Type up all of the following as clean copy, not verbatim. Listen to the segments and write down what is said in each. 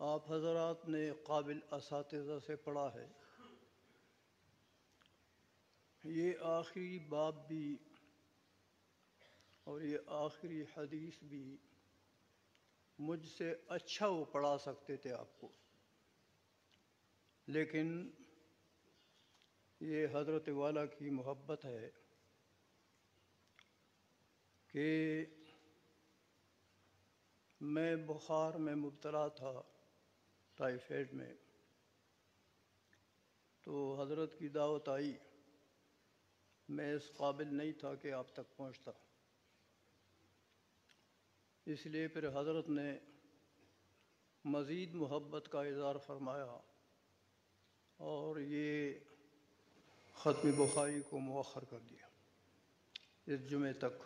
آپ حضرات نے قابل اساتذہ سے پڑھا ہے، یہ آخری باب بھی اور یہ آخری حدیث بھی مجھ سے اچھا وہ پڑھا سکتے تھے آپ کو، لیکن یہ حضرت والا کی محبت ہے کہ میں بخار میں مبتلا تھا، ٹائیفائڈ میں، تو حضرت کی دعوت آئی، میں اس قابل نہیں تھا کہ آپ تک پہنچتا، اس لیے پھر حضرت نے مزید محبت کا اظہار فرمایا اور یہ ختم بخاری کو مؤخر کر دیا اس جمعے تک۔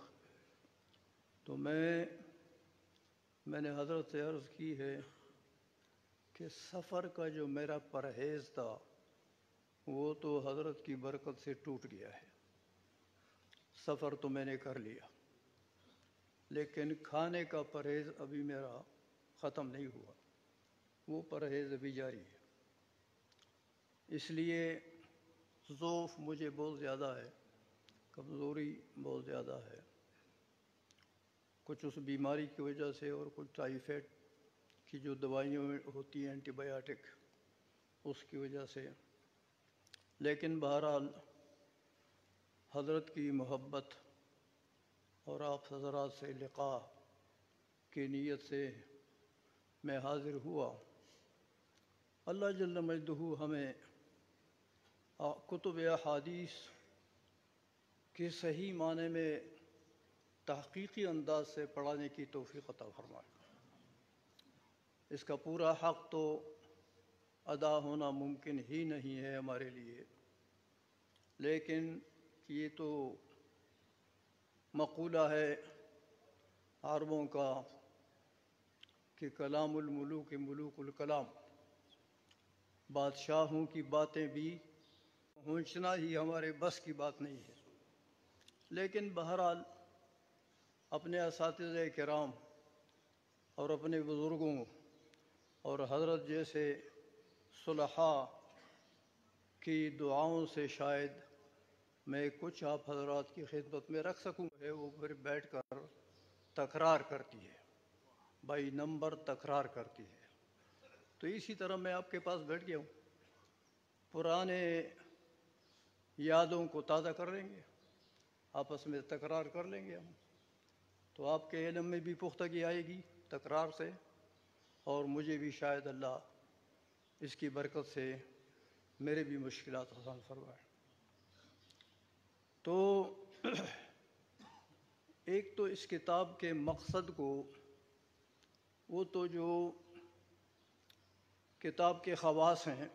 تو میں نے حضرت سے عرض کی ہے کہ سفر کا جو میرا پرہیز تھا وہ تو حضرت کی برکت سے ٹوٹ گیا ہے، سفر تو میں نے کر لیا، لیکن کھانے کا پرہیز ابھی میرا ختم نہیں ہوا، وہ پرہیز ابھی جاری ہے، اس لیے ضعف مجھے بہت زیادہ ہے، کمزوری بہت زیادہ ہے، کچھ اس بیماری کی وجہ سے اور کچھ ٹائیفائڈ کی جو دوائیاں ہوتی ہیں اینٹی بایوٹک اس کی وجہ سے، لیکن بہرحال حضرت کی محبت اور آپ حضرات سے لقاء کی نیت سے میں حاضر ہوا۔ اللہ جل مجدہ ہمیں کتب احادیث کے صحیح معنی میں تحقیقی انداز سے پڑھانے کی توفیق عطا فرمائے۔ اس کا پورا حق تو ادا ہونا ممکن ہی نہیں ہے ہمارے لیے، لیکن یہ تو مقولہ ہے عربوں کا کہ کلام الملوک ملوک الکلام، بادشاہوں کی باتیں بھی پہنچنا ہی ہمارے بس کی بات نہیں ہے، لیکن بہرحال اپنے اساتذہ کرام اور اپنے بزرگوں اور حضرت جیسے صلحاء کی دعاؤں سے شاید میں کچھ آپ حضرات کی خدمت میں رکھ سکوں، وہ پھر بیٹھ کر تکرار کرتی ہے، بائی نمبر تکرار کرتی ہے، تو اسی طرح میں آپ کے پاس بیٹھ گیا ہوں، پرانے یادوں کو تازہ کر لیں گے، آپس میں تکرار کر لیں گے ہم، تو آپ کے علم میں بھی پختگی آئے گی تکرار سے، اور مجھے بھی شاید اللہ اس کی برکت سے میرے بھی مشکلات آسان فرمائے۔ تو ایک تو اس کتاب کے مقصد کو، وہ تو جو کتاب کے خواص ہیں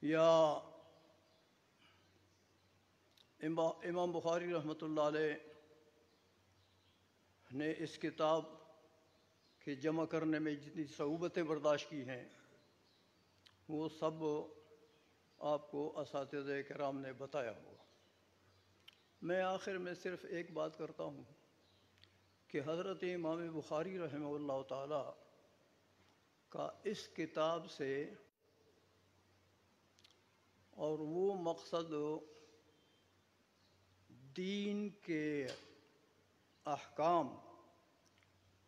یا امام بخاری رحمۃ اللہ علیہ نے اس کتاب کے جمع کرنے میں جتنی صعوبتیں برداشت کی ہیں وہ سب آپ کو اساتذہ کرام نے بتایا ہوا۔ میں آخر میں صرف ایک بات کرتا ہوں کہ حضرت امام بخاری رحمہ اللہ تعالی کا اس کتاب سے اور وہ مقصد دین کے احکام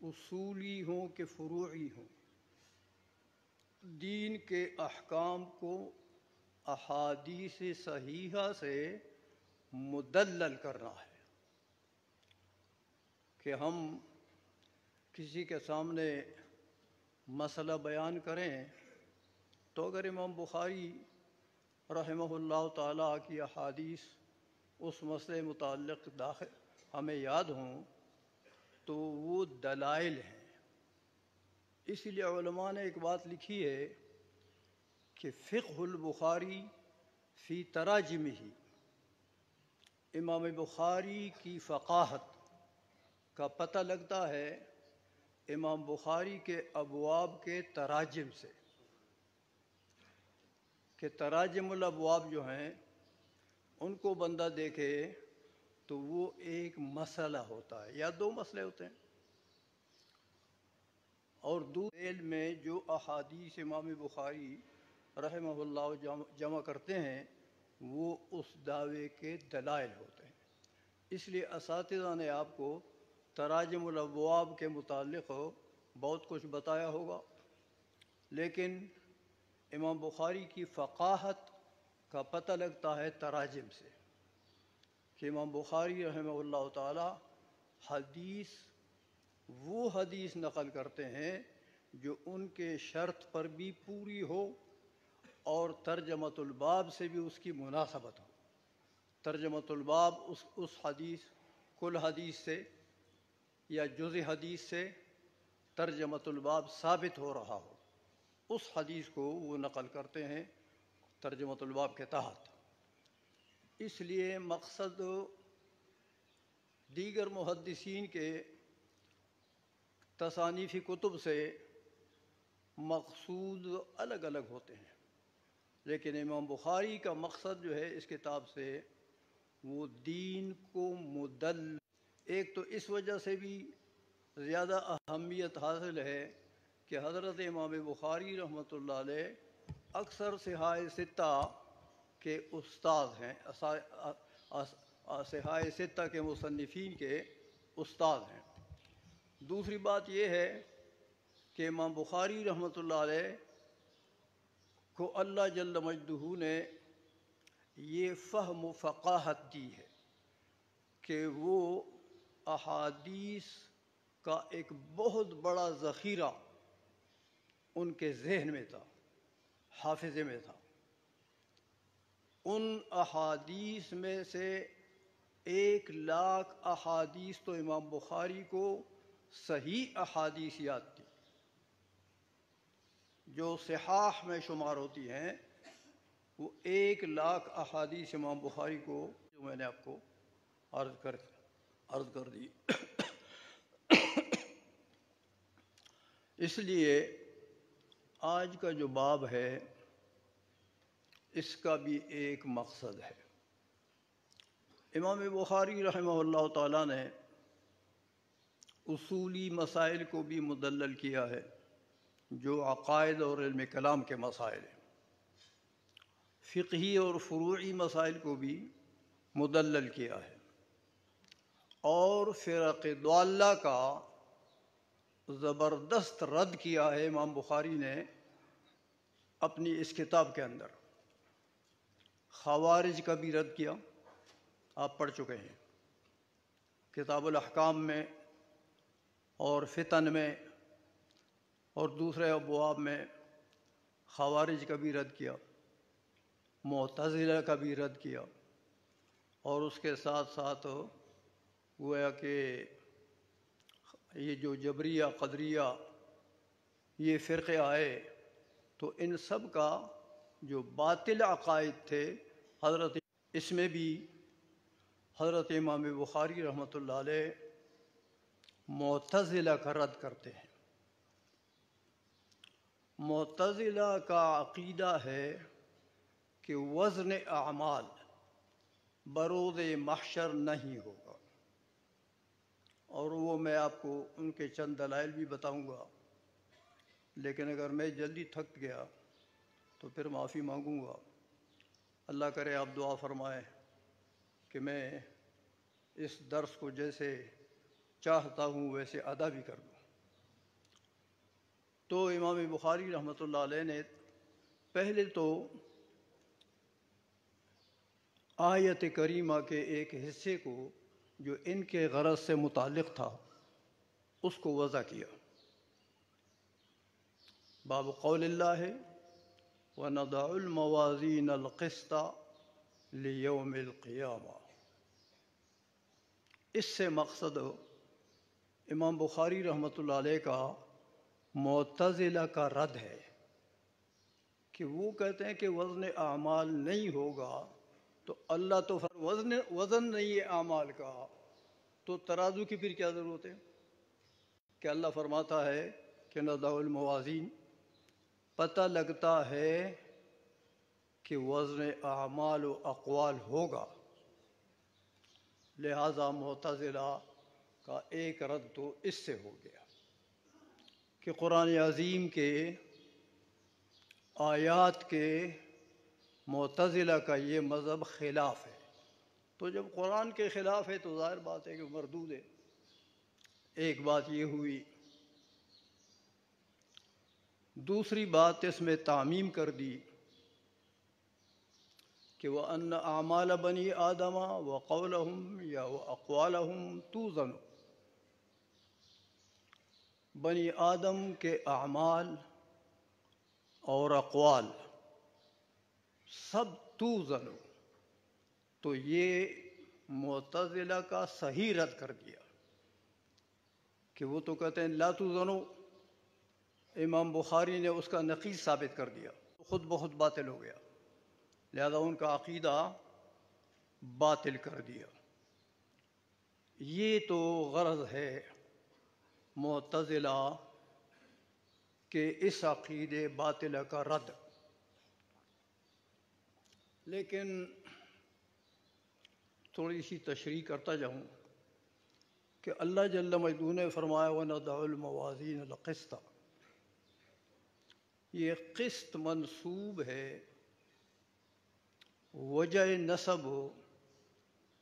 اصولی ہوں کہ فروعی ہوں، دین کے احکام کو احادیث صحیحہ سے مدلل کرنا ہے، کہ ہم کسی کے سامنے مسئلہ بیان کریں تو اگر امام بخاری رحمہ اللہ تعالیٰ کی احادیث اس مسئلے متعلق ہمیں یاد ہوں تو وہ دلائل ہیں۔ اسی لیے علماء نے ایک بات لکھی ہے کہ فقہ البخاری فی تراجمہ، امام بخاری کی فقاہت کا پتہ لگتا ہے امام بخاری کے ابواب کے تراجم سے، کہ تراجم الابواب جو ہیں ان کو بندہ دیکھے تو وہ ایک مسئلہ ہوتا ہے یا دو مسئلے ہوتے ہیں، اور دوسرے میں جو احادیث امام بخاری رحمہ اللہ جمع کرتے ہیں وہ اس دعوے کے دلائل ہوتے ہیں. اس لیے اساتذہ نے آپ کو تراجم الابواب کے متعلق بہت کچھ بتایا ہوگا، لیکن امام بخاری کی فقاہت کا پتہ لگتا ہے تراجم سے، کہ امام بخاری رحمہ اللہ تعالی وہ حدیث نقل کرتے ہیں جو ان کے شرط پر بھی پوری ہو اور ترجمۃ الباب سے بھی اس کی مناسبت ہو. ترجمۃ الباب اس حدیث کل حدیث سے یا جزء حدیث سے ترجمۃ الباب ثابت ہو رہا ہو، اس حدیث کو وہ نقل کرتے ہیں ترجمۃ الباب کے تحت. اس لیے مقصد دیگر محدثین کے تصانیفی کتب سے مقصود الگ الگ ہوتے ہیں، لیکن امام بخاری کا مقصد جو ہے اس کتاب سے وہ دین کو ایک تو اس وجہ سے بھی زیادہ اہمیت حاصل ہے کہ حضرت امام بخاری رحمۃ اللہ علیہ اکثر صحاح ستہ کے استاد ہیں، صحاح ستہ کے مصنفین کے استاد ہیں. دوسری بات یہ ہے کہ امام بخاری رحمۃ اللہ علیہ کو اللہ جل مجدہ نے یہ فہم و فقاہت دی ہے کہ وہ احادیث کا ایک بہت بڑا ذخیرہ ان کے ذہن میں تھا، حافظے میں تھا. ان احادیث میں سے 1,00,000 احادیث تو امام بخاری کو صحیح احادیث یاد تھی، جو صحاح میں شمار ہوتی ہیں. وہ 1,00,000 احادیث امام بخاری کو جو میں نے آپ کو عرض کر دی. اس لیے آج کا جو باب ہے اس کا بھی ایک مقصد ہے. امام بخاری رحمہ اللہ تعالیٰ نے اصولی مسائل کو بھی مدلل کیا ہے، جو عقائد اور علم کلام کے مسائل ہیں. فقہی اور فروعی مسائل کو بھی مدلل کیا ہے، اور فرق ضالہ کا زبردست رد کیا ہے امام بخاری نے اپنی اس کتاب کے اندر. خوارج کا بھی رد کیا، آپ پڑھ چکے ہیں کتاب الاحکام میں اور فتن میں اور دوسرے ابواب میں. خوارج کا بھی رد کیا، معتزلہ کا بھی رد کیا، اور اس کے ساتھ ساتھ گویا کہ یہ جو جبریہ قدریہ یہ فرقے آئے تو ان سب کا جو باطل عقائد تھے اس میں بھی حضرت امام بخاری رحمۃ اللہ علیہ معتزلہ کا رد کرتے ہیں. معتزلہ کا عقیدہ ہے کہ وزن اعمال بروز محشر نہیں ہوگا، اور وہ میں آپ کو ان کے چند دلائل بھی بتاؤں گا، لیکن اگر میں جلدی تھک گیا تو پھر معافی مانگوں گا. اللہ کرے آپ دعا فرمائیں کہ میں اس درس کو جیسے چاہتا ہوں ویسے ادا بھی کر دوں. تو امام بخاری رحمۃ اللہ علیہ نے پہلے تو آیت کریمہ کے ایک حصے کو جو ان کے غرض سے متعلق تھا اس کو وضع کیا. باب قول اللہ وَنَضَعُ الْمَوَازِينَ الْقِسْطَ لِيَوْمِ الْقِيَامَةِ. اس سے مقصد امام بخاری رحمۃ اللہ علیہ کا معتزلہ کا رد ہے کہ وہ کہتے ہیں کہ وزن اعمال نہیں ہوگا، تو اللہ تو وزن نہیں ہے اعمال کا، تو ترازو کی پھر کیا ضرورت ہے؟ کہ اللہ فرماتا ہے کہ نضع الموازین، پتہ لگتا ہے کہ وزن اعمال و اقوال ہوگا. لہذا معتزلہ کا ایک رد تو اس سے ہو گیا کہ قرآن عظیم کے آیات کے معتزلہ کا یہ مذہب خلاف ہے، تو جب قرآن کے خلاف ہے تو ظاہر بات ہے کہ مردود ہے۔ ایک بات یہ ہوئی۔ دوسری بات اس میں تعمیم کر دی کہ وَأَنَّ أَعْمَالَ بَنِي آدَمَ وَقَوْلَهُمْ یا وَأَقْوَالَهُمْ تُوزَنُ، بنی آدم کے اعمال اور اقوال سب توزن، تو یہ معتزلہ کا صحیح رد کر دیا کہ وہ تو کہتے ہیں لا توزنو، امام بخاری نے اس کا نقیض ثابت کر دیا، خود بخود باطل ہو گیا، لہذا ان کا عقیدہ باطل کر دیا۔ یہ تو غرض ہے معتزلہ کے اس عقیدے باطلہ کا رد۔ لیکن تھوڑی سی تشریح کرتا جاؤں کہ اللہ جل مجدہ نے فرمایا وَنَضَعُ الْمَوَازِينَ الْقِسْطَ، یہ قسط منسوب ہے، وجہ نسب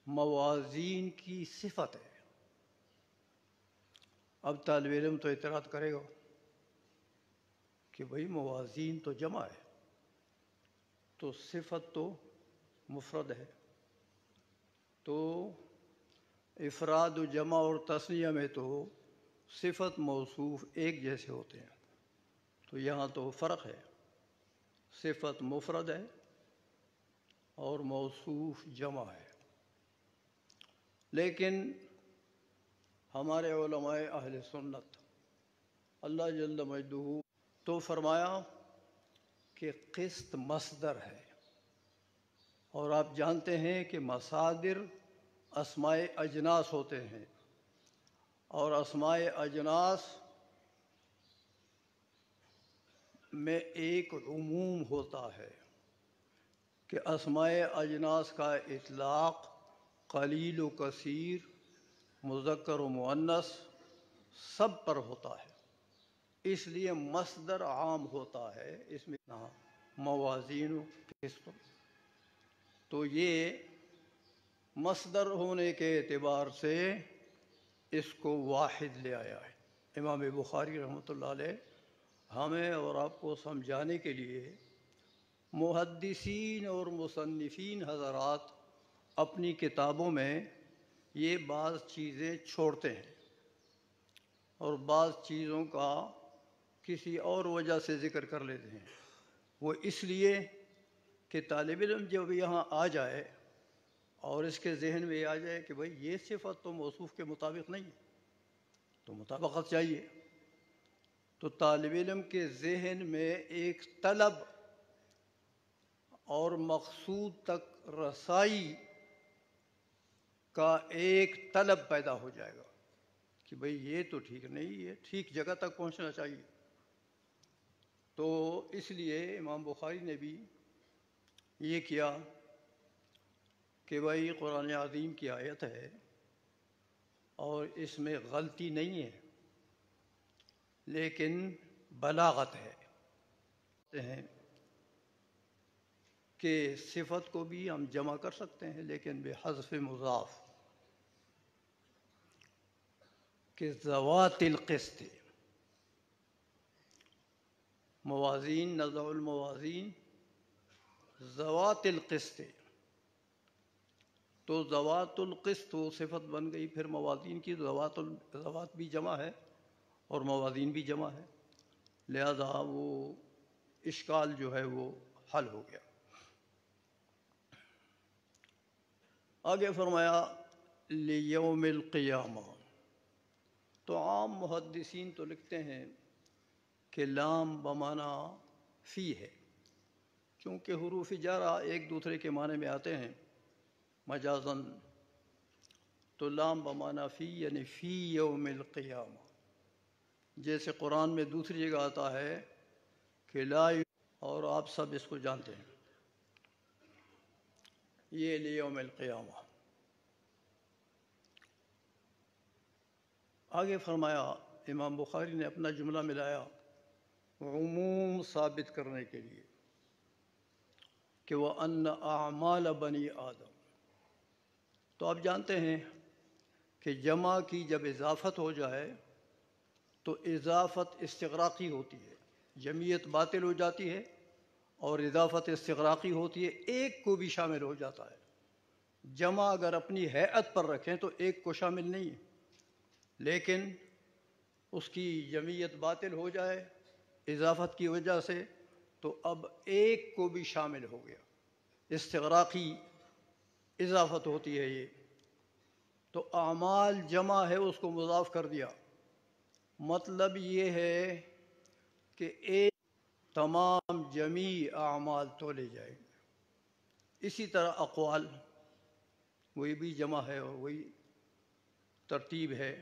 موازین کی صفت ہے۔ اب طالب علم تو اعتراض کرے گا کہ بھئی موازین تو جمع ہے تو صفت تو مفرد ہے، تو افراد و جمع اور تثنیہ میں تو صفت موصوف ایک جیسے ہوتے ہیں، تو یہاں تو فرق ہے، صفت مفرد ہے اور موصوف جمع ہے۔ لیکن ہمارے علماء اہل سنت اللہ جل مجدہ تو فرمایا کہ قسط مصدر ہے، اور آپ جانتے ہیں کہ مصادر اسماء اجناس ہوتے ہیں، اور اسماء اجناس میں ایک عموم ہوتا ہے کہ اسماء اجناس کا اطلاق قلیل و کثیر، مذکر و مؤنث سب پر ہوتا ہے، اس لیے مصدر عام ہوتا ہے، اس میں موازین و قسط، تو یہ مصدر ہونے کے اعتبار سے اس کو واحد لے آیا ہے۔ امام بخاری رحمۃ اللہ علیہ ہمیں اور آپ کو سمجھانے کے لیے محدثین اور مصنفین حضرات اپنی کتابوں میں یہ بعض چیزیں چھوڑتے ہیں اور بعض چیزوں کا کسی اور وجہ سے ذکر کر لیتے ہیں، وہ اس لیے کہ طالب علم جب یہاں آ جائے اور اس کے ذہن میں آ جائے کہ بھئی یہ صفت تو موصوف کے مطابق نہیں ہے، تو مطابقت چاہیے، تو طالب علم کے ذہن میں ایک طلب اور مقصود تک رسائی کا ایک طلب پیدا ہو جائے گا کہ بھئی یہ تو ٹھیک نہیں، یہ ٹھیک جگہ تک پہنچنا چاہیے۔ تو اس لیے امام بخاری نے بھی یہ کیا کہ بھئی قرآن عظیم کی آیت ہے اور اس میں غلطی نہیں ہے لیکن بلاغت ہے کہ صفت کو بھی ہم جمع کر سکتے ہیں لیکن بحذف مضاف، کہ ذوات القسط، موازین، نضع الموازین ذوات القسط، تو ذوات القسط وہ صفت بن گئی، پھر موازین کی ذوات بھی جمع ہے اور موازین بھی جمع ہے، لہذا وہ اشکال جو ہے وہ حل ہو گیا۔ آگے فرمایا لیوم القیامہ، تو عام محدثین تو لکھتے ہیں کہ لام بمعنی فی ہے، چونکہ حروف جارہ ایک دوسرے کے معنی میں آتے ہیں مجازن، تو لام بمعنی فی یعنی فی یوم القیامہ، جیسے قرآن میں دوسری جگہ آتا ہے کہ لا، اور آپ سب اس کو جانتے ہیں، یہ لیوم القیامہ۔ آگے فرمایا امام بخاری نے اپنا جملہ ملایا عموم ثابت کرنے کے لیے کہ وہ ان اعمال بنی آدم. تو آپ جانتے ہیں کہ جمع کی جب اضافت ہو جائے تو اضافت استغراقی ہوتی ہے، جمعیت باطل ہو جاتی ہے، اور اضافت استغراقی ہوتی ہے، ایک کو بھی شامل ہو جاتا ہے. جمع اگر اپنی ہیئت پر رکھیں تو ایک کو شامل نہیں ہے، لیکن اس کی جمعیت باطل ہو جائے اضافت کی وجہ سے تو اب ایک کو بھی شامل ہو گیا. استغراقی اضافت ہوتی ہے یہ. تو اعمال جمع ہے، اس کو مضاف کر دیا. مطلب یہ ہے کہ ایک تمام جمیع اعمال تولے جائیں گے. اسی طرح اقوال، وہی بھی جمع ہے اور وہی ترتیب ہے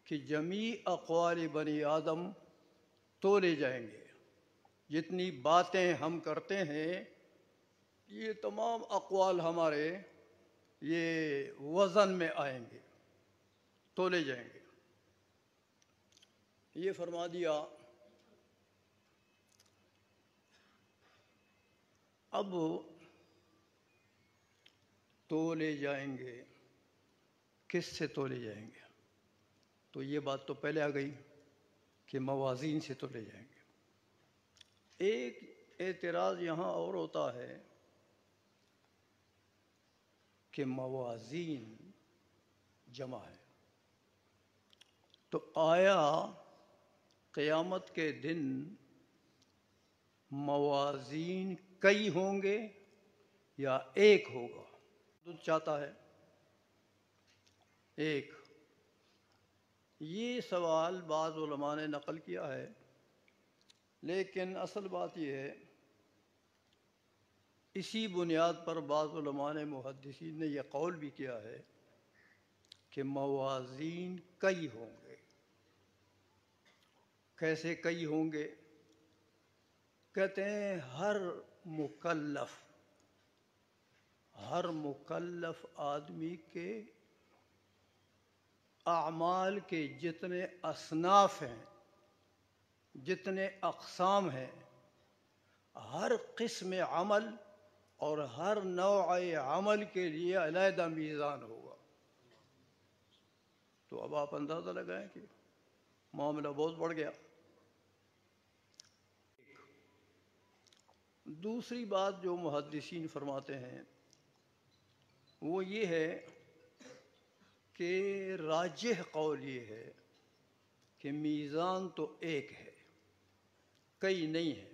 کہ جمیع اقوال بنی آدم تولے جائیں گے. جتنی باتیں ہم کرتے ہیں یہ تمام اقوال ہمارے یہ وزن میں آئیں گے، تولے جائیں گے. یہ فرما دیا. اب تولے جائیں گے، کس سے تولے جائیں گے؟ تو یہ بات تو پہلے آ گئی کہ موازین سے تولے جائیں گے. ایک اعتراض یہاں اور ہوتا ہے کہ موازین جمع ہے تو آیا قیامت کے دن موازین کئی ہوں گے یا ایک ہوگا؟ تو چاہتا ہے ایک. یہ سوال بعض علماء نے نقل کیا ہے، لیکن اصل بات یہ ہے اسی بنیاد پر بعض علماء نے محدثین نے یہ قول بھی کیا ہے کہ موازین کئی ہوں گے. کیسے کئی ہوں گے؟ کہتے ہیں ہر مکلف آدمی کے اعمال کے جتنے اصناف ہیں، جتنے اقسام ہیں، ہر قسم عمل اور ہر نوع عمل کے لیے علیحدہ میزان ہوگا. تو اب آپ اندازہ لگائیں کہ معاملہ بہت بڑھ گیا. دوسری بات جو محدثین فرماتے ہیں وہ یہ ہے کہ راجح قول یہ ہے کہ میزان تو ایک ہے، کئی نہیں ہے.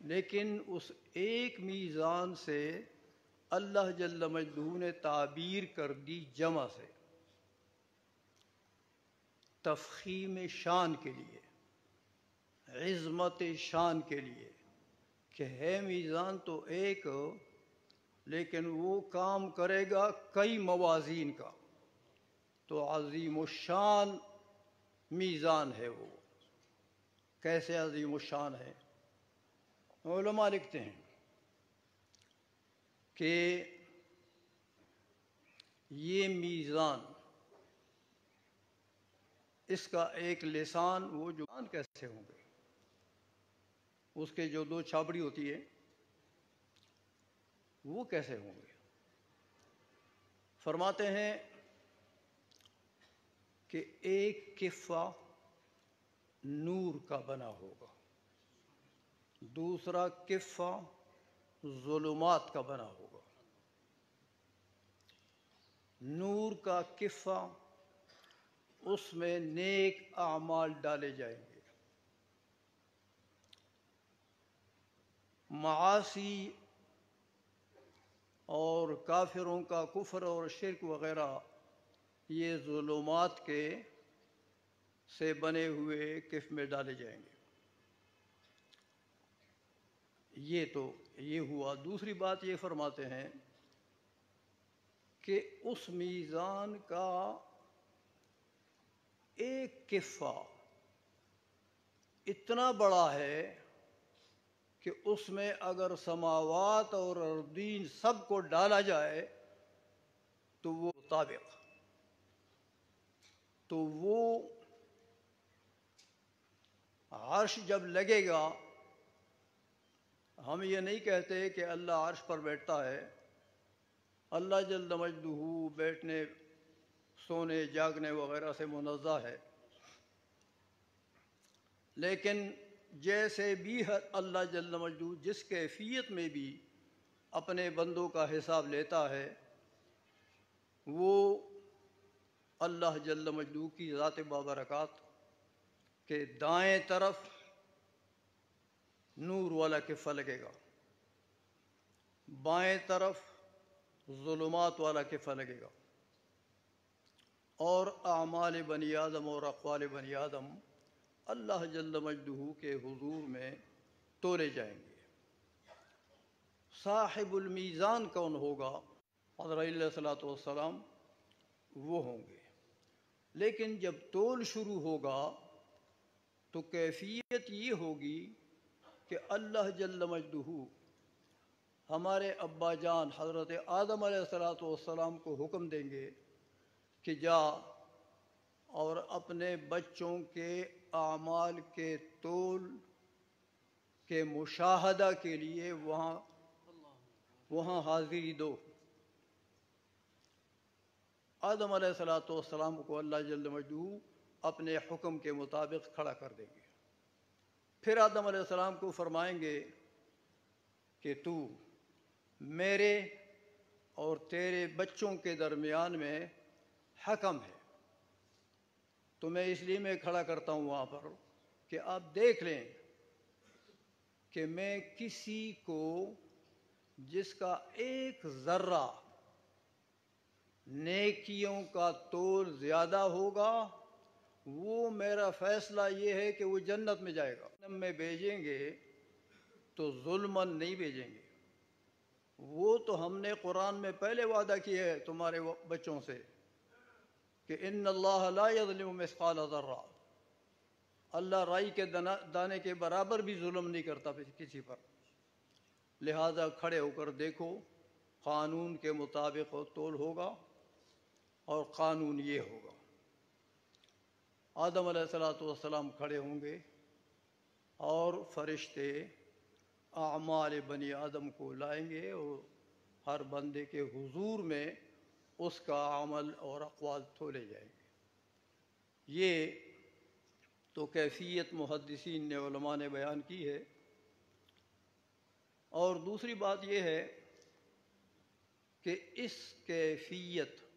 لیکن اس ایک میزان سے اللہ جل مجدہ نے تعبیر کر دی جمع سے، تفخیم شان کے لیے، عظمت شان کے لیے، کہ ہے میزان تو ایک لیکن وہ کام کرے گا کئی موازین کا. تو عظیم الشان میزان ہے وہ. کیسے عظیم الشان ہے؟ علماء لکھتے ہیں کہ یہ میزان، اس کا ایک لسان، وہ جو کیسے ہوں گے، اس کے جو دو چھابڑی ہوتی ہے وہ کیسے ہوں گے؟ فرماتے ہیں کہ ایک کفہ نور کا بنا ہوگا، دوسرا کفہ ظلمات کا بنا ہوگا. نور کا کفہ، اس میں نیک اعمال ڈالے جائیں گے، معاصی اور کافروں کا کفر اور شرک وغیرہ یہ ظلمات کے سے بنے ہوئے کف میں ڈالے جائیں گے. یہ تو یہ ہوا. دوسری بات یہ فرماتے ہیں کہ اس میزان کا ایک کفہ اتنا بڑا ہے کہ اس میں اگر سماوات اور ارضین سب کو ڈالا جائے تو وہ مطابق تو وہ عرش جب لگے گا، ہم یہ نہیں کہتے کہ اللہ عرش پر بیٹھتا ہے، اللہ جل مجدہ بیٹھنے، سونے، جاگنے وغیرہ سے منزہ ہے، لیکن جیسے بھی اللہ جل مجدہ جس کیفیت میں بھی اپنے بندوں کا حساب لیتا ہے، وہ اللہ جل مجدہ کی ذات بابرکات کے دائیں طرف نور والا کفہ لگے گا، بائیں طرف ظلمات والا کفہ لگے گا، اور اعمال بنی آدم اور اقوال بنی آدم اللہ جل مجدہ کے حضور میں تولے جائیں گے۔ صاحب المیزان کون ہوگا؟ حضرت علیہ الصلوۃ والسلام وہ ہوں گے، لیکن جب تول شروع ہوگا تو کیفیت یہ ہوگی کہ اللہ جل مجدہ ہمارے ابا جان حضرت آدم علیہ الصلوۃ والسلام کو حکم دیں گے کہ جا اور اپنے بچوں کے اعمال کے تول کے مشاہدہ کے لیے وہاں حاضری دو۔ آدم علیہ الصلوۃ والسلام کو اللہ جل مجدہ اپنے حکم کے مطابق کھڑا کر دیں گے، پھر آدم علیہ السلام کو فرمائیں گے کہ تو میرے اور تیرے بچوں کے درمیان میں حکم ہے، تو میں اس لیے میں کھڑا کرتا ہوں وہاں پر کہ آپ دیکھ لیں کہ میں کسی کو جس کا ایک ذرہ نیکیوں کا تول زیادہ ہوگا، وہ میرا فیصلہ یہ ہے کہ وہ جنت میں جائے گا۔ جہنم میں بھیجیں گے تو ظلماً نہیں بھیجیں گے، وہ تو ہم نے قرآن میں پہلے وعدہ کیا ہے تمہارے بچوں سے کہ ان اللہ لا یظلم مثقال ذرہ، اللہ رائی کے دانے کے برابر بھی ظلم نہیں کرتا کسی پر، لہذا کھڑے ہو کر دیکھو، قانون کے مطابق تول ہوگا اور قانون یہ ہوگا۔ آدم علیہ الصلوۃ والسلام کھڑے ہوں گے اور فرشتے اعمال بنی آدم کو لائیں گے اور ہر بندے کے حضور میں اس کا عمل اور اقوال تولے جائیں گے۔ یہ تو کیفیت محدثین نے، علماء نے بیان کی ہے۔ اور دوسری بات یہ ہے کہ اس کیفیت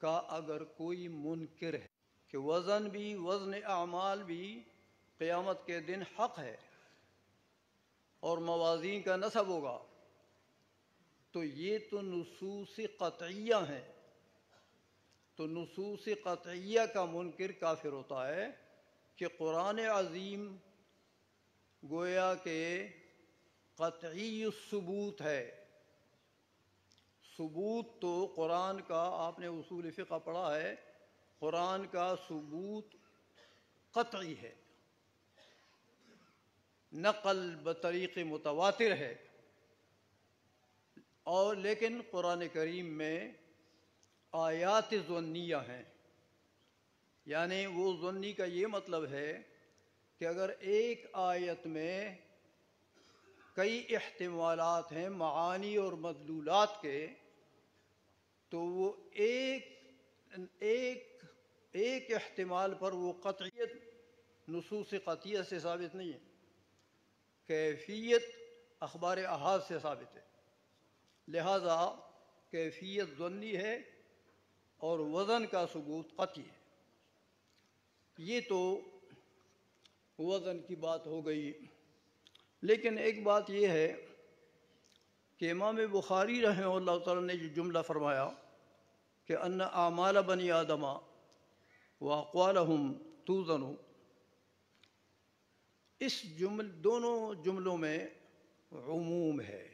کا اگر کوئی منکر ہے کہ وزن بھی، وزن اعمال بھی قیامت کے دن حق ہے اور موازین کا نصب ہوگا، تو یہ تو نصوص قطعیہ ہیں، تو نصوص قطعیہ کا منکر کافر ہوتا ہے کہ قرآن عظیم گویا کہ قطعی الثبوت ہے۔ ثبوت تو قرآن کا، آپ نے اصول فقہ پڑھا ہے، قرآن کا ثبوت قطعی ہے، نقل بطریق متواتر ہے، اور لیکن قرآن کریم میں آیات ظنیہ ہیں، یعنی وہ ظنی کا یہ مطلب ہے کہ اگر ایک آیت میں کئی احتمالات ہیں معانی اور مدلولات کے، تو وہ ایک احتمال پر وہ قطعیت نصوص قطعیہ سے ثابت نہیں ہے، کیفیت اخبار احاد سے ثابت ہے، لہذا کیفیت ظنی ہے اور وزن کا ثبوت قطعی ہے۔ یہ تو وزن کی بات ہو گئی، لیکن ایک بات یہ ہے کہ امام بخاری رحمہ اللہ تعالیٰ نے جو جملہ فرمایا کہ ان اعمال بنی آدم واقوالہم توزن، اس دونوں جملوں میں عموم ہے،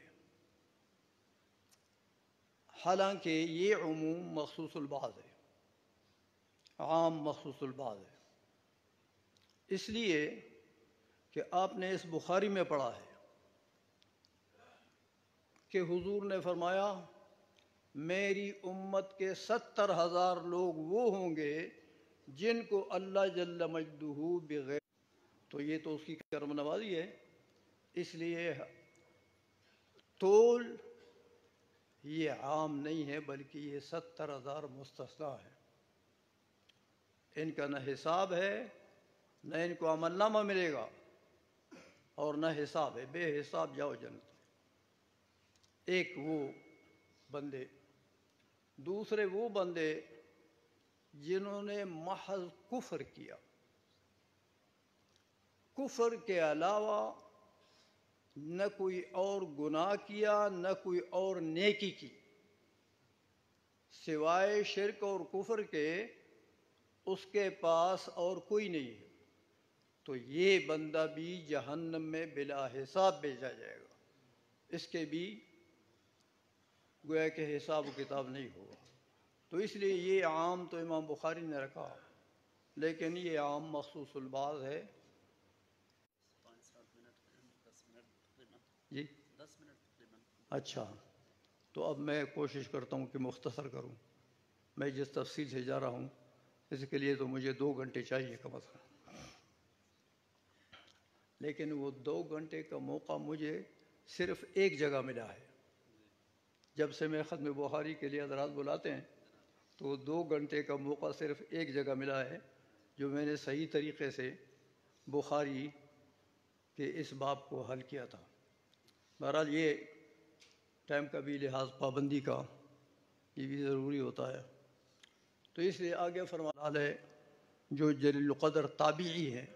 حالانکہ یہ عموم مخصوص البعض ہے، عام مخصوص البعض ہے، اس لیے کہ آپ نے اس بخاری میں پڑھا ہے کہ حضور نے فرمایا میری امت کے 70,000 لوگ وہ ہوں گے جن کو اللہ جل مجدہ بغیر، تو یہ تو اس کی کرم نوازی ہے. اس لیے طول یہ عام نہیں ہے بلکہ یہ 70,000 مستثنیٰ ہے. ان کا نہ حساب ہے، نہ ان کو عمل نامہ ملے گا، اور نہ حساب ہے، بے حساب جاؤ جنت. ایک وہ بندے. دوسرے وہ بندے جنہوں نے محض کفر کیا، کفر کے علاوہ نہ کوئی اور گناہ کیا، نہ کوئی اور نیکی کی، سوائے شرک اور کفر کے اس کے پاس اور کوئی نہیں ہے. تو یہ بندہ بھی جہنم میں بلا حساب بھیجا جائے گا. اس کے بھی گویا کہ حساب و کتاب نہیں ہوگا. تو اس لیے یہ عام تو امام بخاری نے رکھا، لیکن یہ عام مخصوص البعض ہے. جی 10 منٹ. اچھا، تو اب میں کوشش کرتا ہوں کہ مختصر کروں. میں جس تفصیل سے جا رہا ہوں اس کے لیے تو مجھے 2 گھنٹے چاہیے کم از کم، لیکن وہ 2 گھنٹے کا موقع مجھے صرف ایک جگہ ملا ہے. جب سے میں ختم بخاری کے لیے حضرات بلاتے ہیں تو 2 گھنٹے کا موقع صرف ایک جگہ ملا ہے، جو میں نے صحیح طریقے سے بخاری کے اس باب کو حل کیا تھا. بہرحال یہ ٹائم کا بھی لحاظ، پابندی کا یہ بھی ضروری ہوتا ہے. تو اس لیے آگے فرمان ہے جو جلیل القدر تابعی ہیں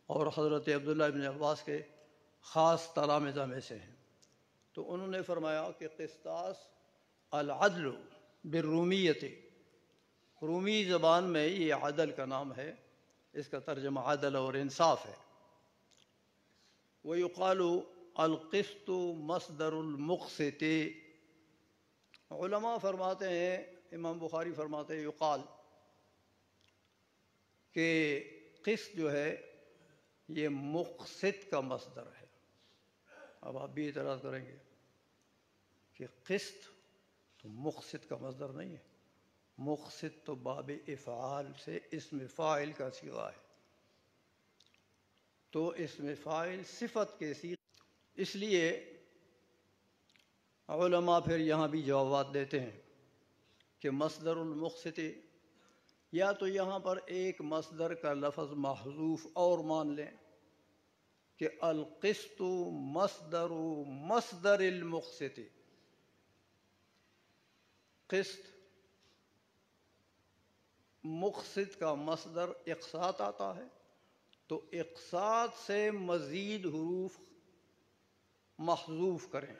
اور حضرت عبداللہ ابن عباس کے خاص تلامذہ میں سے ہیں، تو انہوں نے فرمایا کہ قسطاس العدل بالرومیت، رومی زبان میں یہ عدل کا نام ہے، اس کا ترجمہ عدل اور انصاف ہے. وَيُقَالُ القسط مصدر المقسط. علماء فرماتے ہیں، امام بخاری فرماتے ہیں یقال کہ قسط جو ہے یہ مقسط کا مصدر ہے. اب آپ بھی اعتراض کریں گے کہ قسط تو مقسط کا مصدر نہیں ہے. مقسط تو باب افعال سے اسم فاعل کا صیغہ ہے، تو اسم فاعل صفت کے صیغے. اس لیے علماء پھر یہاں بھی جوابات دیتے ہیں کہ مصدر المقسط، یا تو یہاں پر ایک مصدر کا لفظ محذوف اور مان لیں کہ القسط مصدر المقسط. قسط مقسط کا مصدر اقساط آتا ہے، تو اقساط سے مزید حروف محذوف کریں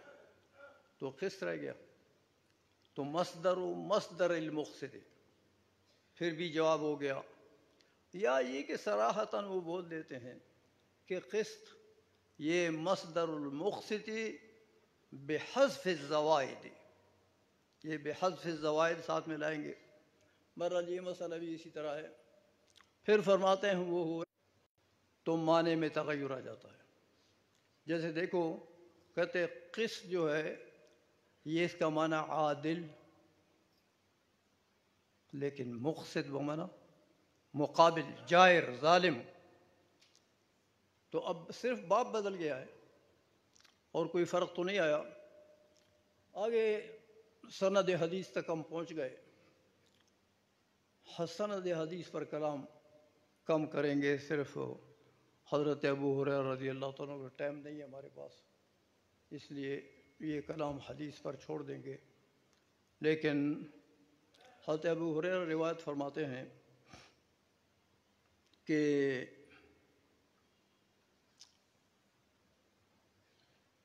تو قسط رہ گیا، تو مصدر المقسط. پھر بھی جواب ہو گیا. یا یہ کہ صراحتاً وہ بول دیتے ہیں کہ قسط یہ مصدر المقسط بحذف الزوائد، یہ بحذف الزوائد ساتھ میں لائیں گے. بہرحال یہ مسئلہ بھی اسی طرح ہے. پھر فرماتے ہیں وہ ہوا تو معنی میں تغیر آ جاتا ہے. جیسے دیکھو کہتے قسط جو ہے یہ اس کا معنی عادل، لیکن مقسط بمعنی مقابل، جائر، ظالم. تو اب صرف باب بدل گیا ہے اور کوئی فرق تو نہیں آیا. آگے سند حدیث تک ہم پہنچ گئے. سند حدیث پر کلام کم کریں گے، صرف حضرت ابو ہریرہ رضی اللہ تعالیٰ کا ٹائم نہیں ہے ہمارے پاس، اس لیے یہ کلام حدیث پر چھوڑ دیں گے. لیکن حضرت ابو ہریرہ روایت فرماتے ہیں کہ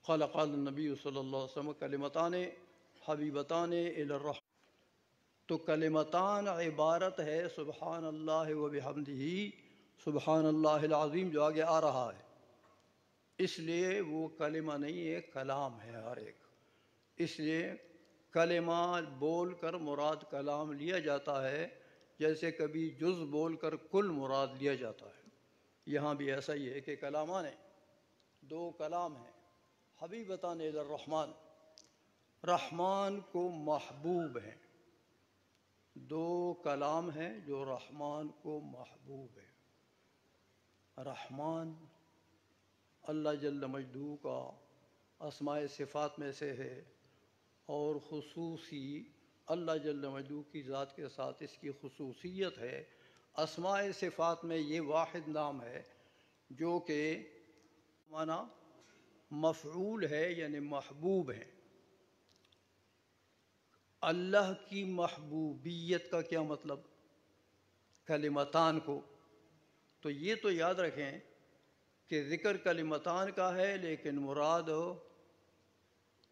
قال النبی صلی اللہ علیہ وسلم کلمتان حبیبتان الی الرحمن. تو کلمتان عبارت ہے سبحان اللہ و بحمدہ، سبحان اللہ العظیم جو آگے آ رہا ہے. اس لیے وہ کلمہ نہیں ہے، کلام ہے ہر ایک. اس لیے کلمہ بول کر مراد کلام لیا جاتا ہے، جیسے کبھی جز بول کر کل مراد لیا جاتا ہے. یہاں بھی ایسا ہی ہے کہ کلامان ہیں، 2 کلام ہیں. حبیبتان الی الرحمن، رحمان کو محبوب ہیں. دو کلام ہیں جو رحمان کو محبوب ہے. رحمان اللہ جل مجدہ کا اسماء صفات میں سے ہے، اور خصوصی اللہ جل مجدہ کی ذات کے ساتھ اس کی خصوصیت ہے. اسماء صفات میں یہ واحد نام ہے جو کہ معنی مفعول ہے، یعنی محبوب ہے. اللہ کی محبوبیت کا کیا مطلب؟ کلمتان کو تو یہ تو یاد رکھیں کہ ذکر کلمتان کا ہے، لیکن مراد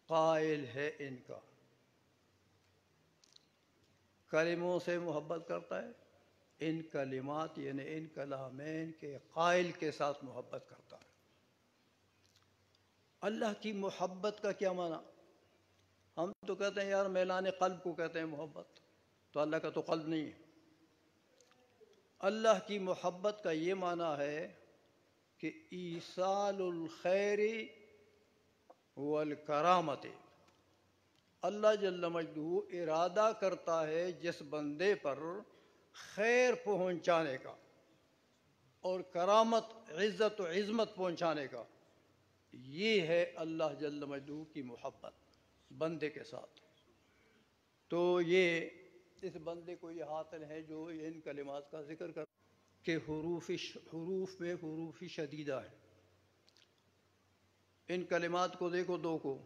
قائل ہے ان کا. کلموں سے محبت کرتا ہے، ان کلمات یعنی ان کلامین کے قائل کے ساتھ محبت کرتا ہے. اللہ کی محبت کا کیا معنی؟ ہم تو کہتے ہیں یار میلان قلب کو کہتے ہیں محبت، تو اللہ کا تو قلب نہیں ہے. اللہ کی محبت کا یہ معنی ہے کہ ایصال الخیر والکرامت. اللہ جل مجدہ ارادہ کرتا ہے جس بندے پر خیر پہنچانے کا اور کرامت عزت و عظمت پہنچانے کا. یہ ہے اللہ جل مجدہ کی محبت بندے کے ساتھ. تو یہ اس بندے کو یہ حاصل ہے جو ان کلمات کا ذکر کر کہ حروف میں حروف شدیدہ ہے. ان کلمات کو دیکھو دو کو،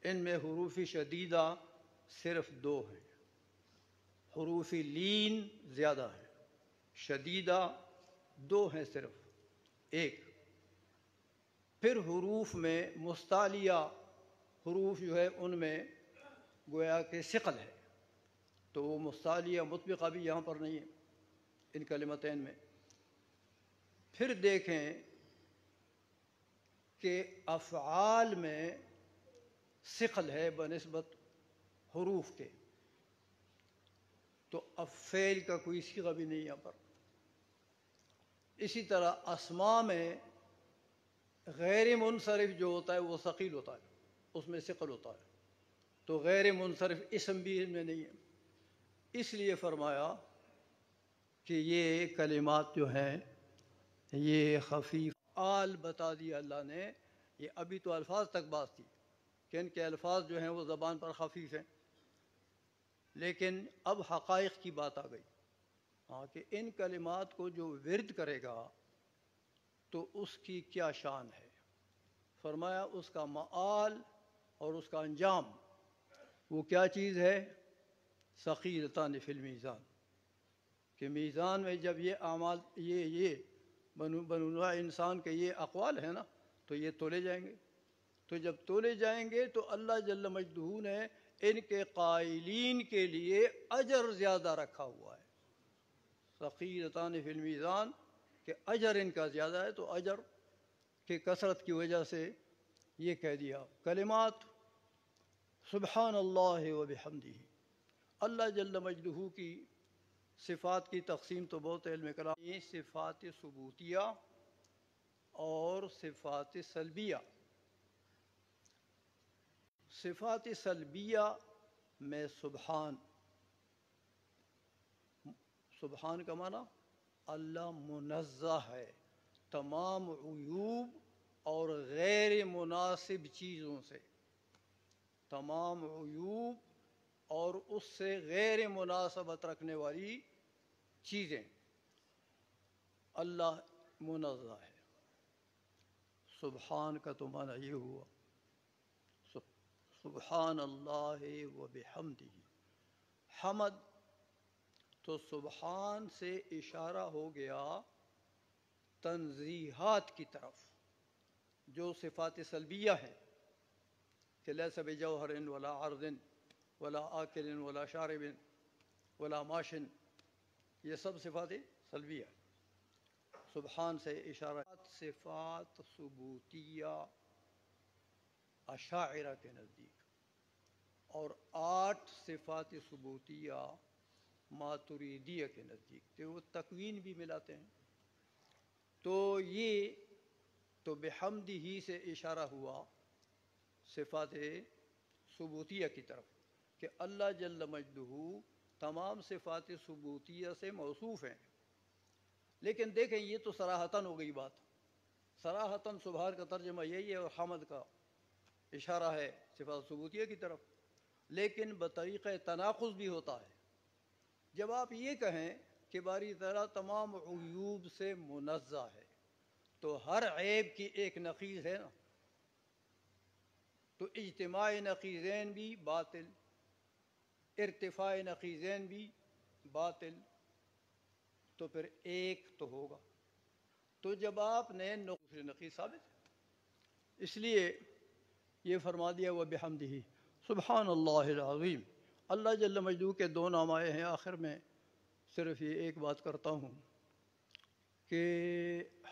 ان میں حروف شدیدہ صرف دو ہیں. حروف لین زیادہ ہیں، شدیدہ دو ہیں صرف، ایک. پھر حروف میں مستعلیہ حروف جو ہے ان میں گویا کہ ثقل ہے، تو وہ مستعلیہ مطبقہ بھی یہاں پر نہیں ہے ان کلمتین میں. پھر دیکھیں کہ افعال میں ثقل ہے بنسبت حروف کے، تو اب فعل کا کوئی صیغہ بھی نہیں یہاں پر. اسی طرح اسماء میں غیر منصرف جو ہوتا ہے وہ ثقیل ہوتا ہے، اس میں ثقل ہوتا ہے، تو غیر منصرف اسم بھی ان میں نہیں ہے. اس لیے فرمایا کہ یہ کلمات جو ہیں یہ خفیف آل بتا دیا اللہ نے. یہ ابھی تو الفاظ تک بات تھی کہ ان کے الفاظ جو ہیں وہ زبان پر خفیف ہیں، لیکن اب حقائق کی بات آ گئی. ہاں کہ ان کلمات کو جو ورد کرے گا تو اس کی کیا شان ہے. فرمایا اس کا مآل اور اس کا انجام وہ کیا چیز ہے؟ ثقیلتان فی المیزان، کہ میزان میں جب یہ اعمال یہ بنو انسان کے یہ اقوال ہیں نا تو یہ تولے جائیں گے. تو جب تولے جائیں گے تو اللہ جل مجدہ نے ان کے قائلین کے لیے اجر زیادہ رکھا ہوا ہے. ثقیلتان فی المیزان کہ اجر ان کا زیادہ ہے، تو اجر کی کثرت کی وجہ سے یہ کہہ دیا. کلمات سبحان اللہ و بحمدہ. اللہ جل مجدہ کی صفات کی تقسیم تو بہت علم کلام، یہ صفات ثبوتیہ اور صفات سلبیہ. صفات سلبیہ میں سبحان کا معنی اللہ منزہ ہے تمام عیوب اور غیر مناسب چیزوں سے. تمام عیوب اور اس سے غیر مناسبت رکھنے والی چیزیں اللہ منزہ ہے. سبحان کا تو معنی یہ ہوا سبحان اللہ و بحمدہ. حمد تو سبحان سے اشارہ ہو گیا تنزیہات کی طرف جو صفات سلبیہ ہیں کہ لیس بجوہر ولا عرض ولا آکل ولا شارب ولا ماشن، یہ سب صفات سلبیہ. سبحان سے اشارہ. صفات ثبوتیہ اشاعرہ کے نزدیک اور 8 صفات ثبوتیہ ماتریدیہ کے نزدیک، تو وہ تکوین بھی ملاتے ہیں. تو یہ تو بحمدہ ہی سے اشارہ ہوا صفات ثبوتیہ کی طرف کہ اللہ جل مجدہ تمام صفات ثبوتیہ سے موصوف ہیں. لیکن دیکھیں یہ تو صراحتاً ہو گئی بات. صراحتاً سبحان کا ترجمہ یہی ہے اور حمد کا اشارہ ہے صفات ثبوتیہ کی طرف. لیکن بطریقہ تناقض بھی ہوتا ہے. جب آپ یہ کہیں کہ باری تعالیٰ تمام عیوب سے منزہ ہے تو ہر عیب کی ایک نقیض ہے نا. تو اجتماع نقیضین بھی باطل، ارتفاع نقیضین بھی باطل، تو پھر ایک تو ہوگا. تو جب آپ نے دوسری نقیض ثابت ہے، اس لیے یہ فرما دیا وَبِحَمْدِهِ سبحان اللہ العظیم. اللہ جل مجدہ کے دو نام آئے ہیں. آخر میں صرف یہ ایک بات کرتا ہوں کہ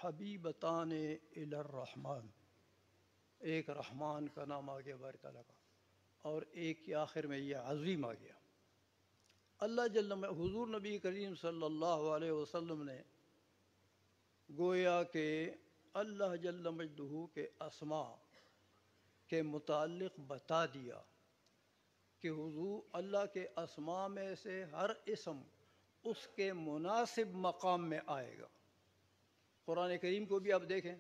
حبیبتان الی الرحمن، ایک رحمان کا نام آ گیا باری تعالیٰ کا، اور ایک کے آخر میں یہ عظیم آ گیا. اللہ جل حضور نبی کریم صلی اللہ علیہ وسلم نے گویا کہ اللہ جل مجدہ کے اسماء کے متعلق بتا دیا کہ حضور اللہ کے اسماء میں سے ہر اسم اس کے مناسب مقام میں آئے گا. قرآن کریم کو بھی آپ دیکھیں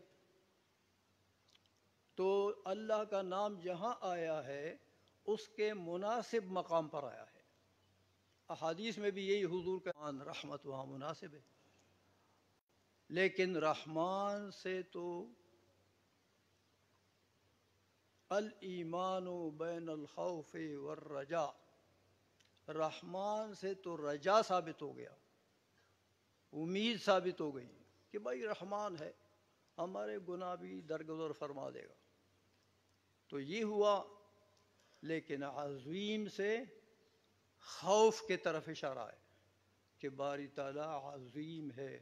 تو اللہ کا نام جہاں آیا ہے اس کے مناسب مقام پر آیا ہے. احادیث میں بھی یہی حضور کا رحمت وہاں مناسب ہے. لیکن رحمان سے تو الایمان بین الخوف والرجاء، رحمان سے تو رجا ثابت ہو گیا، امید ثابت ہو گئی کہ بھائی رحمان ہے، ہمارے گناہ بھی درگزر فرما دے گا. تو یہ ہوا. لیکن عظیم سے خوف کے طرف اشارہ ہے کہ باری تعالیٰ عظیم ہے،